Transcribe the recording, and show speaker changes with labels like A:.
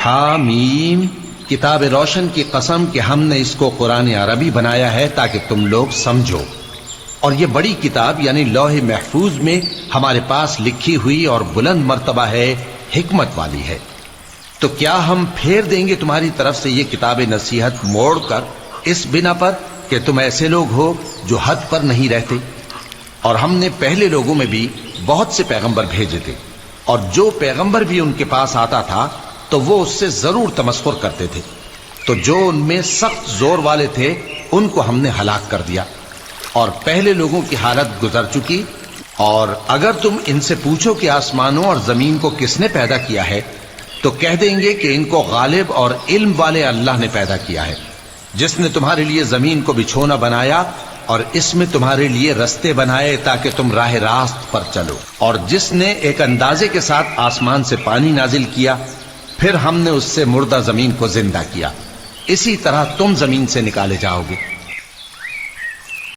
A: حامیم، کتاب روشن کی قسم کہ ہم نے اس کو قرآن عربی بنایا ہے تاکہ تم لوگ سمجھو، اور یہ بڑی کتاب یعنی لوح محفوظ میں ہمارے پاس لکھی ہوئی اور بلند مرتبہ ہے، حکمت والی ہے۔ تو کیا ہم پھیر دیں گے تمہاری طرف سے یہ کتاب نصیحت موڑ کر اس بنا پر کہ تم ایسے لوگ ہو جو حد پر نہیں رہتے؟ اور ہم نے پہلے لوگوں میں بھی بہت سے پیغمبر بھیجے تھے، اور جو پیغمبر بھی ان کے پاس آتا تھا تو وہ اس سے ضرور تمسخر کرتے تھے، تو جو ان میں سخت زور والے تھے ان کو ہم نے ہلاک کر دیا، اور پہلے لوگوں کی حالت گزر چکی۔ اور اگر تم ان سے پوچھو کہ آسمانوں اور زمین کو کس نے پیدا کیا ہے تو کہہ دیں گے کہ ان کو غالب اور علم والے اللہ نے پیدا کیا ہے، جس نے تمہارے لیے زمین کو بچھونا بنایا اور اس میں تمہارے لیے رستے بنائے تاکہ تم راہ راست پر چلو، اور جس نے ایک اندازے کے ساتھ آسمان سے پانی نازل کیا، پھر ہم نے اس سے مردہ زمین کو زندہ کیا، اسی طرح تم زمین سے نکالے جاؤ گے۔